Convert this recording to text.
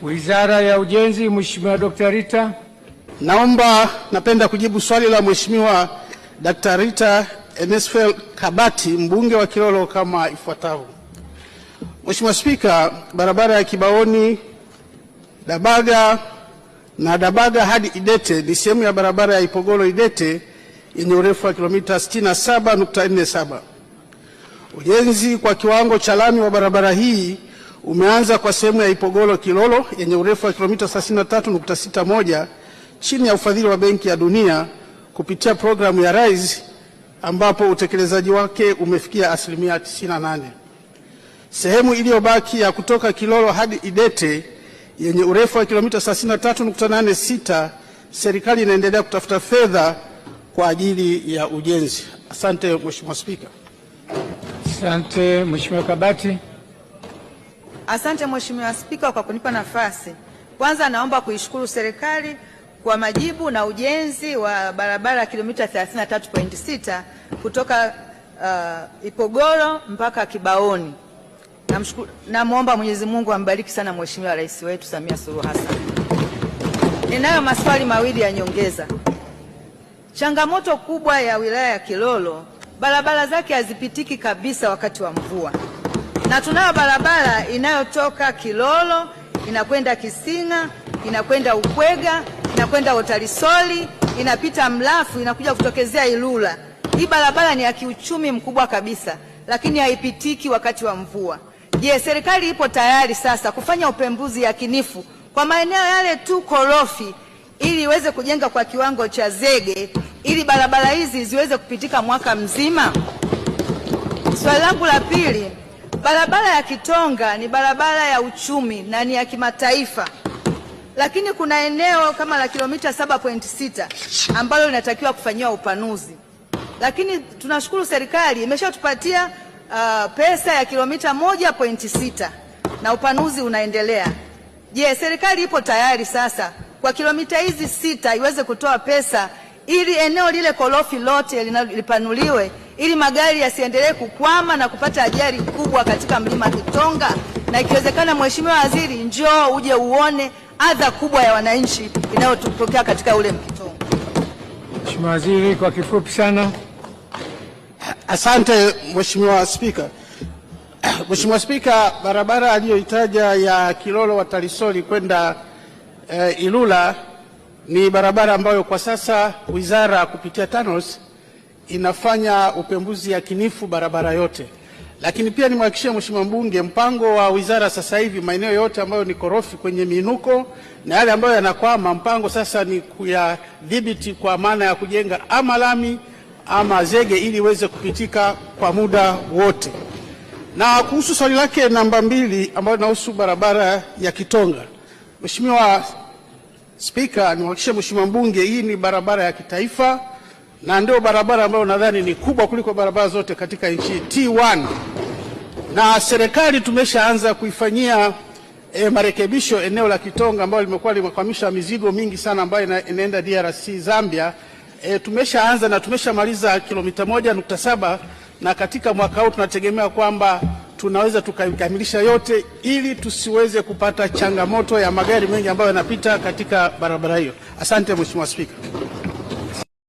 Wizara ya Ujenzi, Mheshimiwa Dr. Rita. Napenda kujibu swali la Mheshimiwa Dr. Rita Enesfel Kabati, mbunge wa Kilolo, kama ifuatavyo. Mheshimiwa Spika, barabara ya Kibaoni Dabaga na Dabaga hadi Idete ni sehemu ya barabara ya Ipogolo Idete yenye urefu wa kilomita 67.47. Ujenzi kwa kiwango cha lami wa barabara hii umeanza kwa sehemu ya Ipogolo Kilolo yenye urefu wa kilomita 33.61 chini ya ufadhili wa Benki ya Dunia kupitia programu ya RISE, ambapo utekelezaji wake umefikia asilimia 98. Sehemu iliyobaki ya kutoka Kilolo hadi Idete yenye urefu wa kilomita 33.86, serikali inaendelea kutafuta fedha kwa ajili ya ujenzi. Asante Mheshimiwa Spika. Asante Mheshimiwa Kabati. Asante Mheshimiwa Spika kwa kunipa nafasi. Kwanza naomba kuishukuru serikali kwa majibu na ujenzi wa barabara kilomita 33.6 kutoka Ipogoro mpaka Kibaoni. Namuomba Mwenyezi Mungu ambariki sana Mheshimiwa Rais wetu Samia Suluhu Hassan. Ninayo maswali mawili ya nyongeza. Changamoto kubwa ya wilaya ya Kilolo, barabara zake hazipitiki kabisa wakati wa mvua. Na tunayo barabara inayotoka Kilolo inakwenda Kisinga, inakwenda Ukwega, inakwenda Otalisoli, inapita Mlafu, inakuja kutokezea Ilula. Hii barabara ni ya kiuchumi mkubwa kabisa, lakini haipitiki wakati wa mvua. Je, serikali ipo tayari sasa kufanya upembuzi yakinifu kwa maeneo yale tu korofi ili iweze kujenga kwa kiwango cha zege ili barabara hizi ziweze kupitika mwaka mzima? Swali langu la pili, barabara ya Kitonga ni barabara ya uchumi na ni ya kimataifa, lakini kuna eneo kama la kilomita 7.6 ambalo linatakiwa kufanyiwa upanuzi. Lakini tunashukuru serikali imeshatupatia pesa ya kilomita 1.6 na upanuzi unaendelea. Je, serikali ipo tayari sasa kwa kilomita hizi 6 iweze kutoa pesa ili eneo lile korofi lote lipanuliwe ili magari yasiendelee kukwama na kupata ajali kubwa katika mlima Kitonga? Na ikiwezekana, Mheshimiwa Waziri, njoo uje uone adha kubwa ya wananchi inayotokea katika ule Kitonga. Mheshimiwa Waziri, kwa kifupi sana. Asante Mheshimiwa Spika. Mheshimiwa Spika, barabara aliyoitaja ya Kilolo Watalisoli kwenda Ilula ni barabara ambayo kwa sasa wizara kupitia TANROADS inafanya upembuzi yakinifu barabara yote. Lakini pia nimhakikishie Mheshimiwa mbunge, mpango wa wizara sasa hivi maeneo yote ambayo ni korofi kwenye minuko na yale ambayo yanakwama, mpango sasa ni kuyadhibiti kwa maana ya kujenga ama lami ama zege ili iweze kupitika kwa muda wote. Na kuhusu swali lake namba 2 ambayo inahusu barabara ya Kitonga, Mheshimiwa Spika, nimhakikishie Mheshimiwa mbunge, hii ni barabara ya kitaifa na ndio barabara ambayo nadhani ni kubwa kuliko barabara zote katika nchi, T1. Na serikali tumeshaanza kuifanyia marekebisho eneo la Kitonga ambalo limekuwa limekwamisha mizigo mingi sana ambayo inaenda DRC Zambia. Tumeshaanza na tumeshamaliza kilomita 1.7 na katika mwaka huu tunategemea kwamba tunaweza tukaikamilisha yote ili tusiweze kupata changamoto ya magari mengi ambayo yanapita katika barabara hiyo. Asante Mheshimiwa Spika.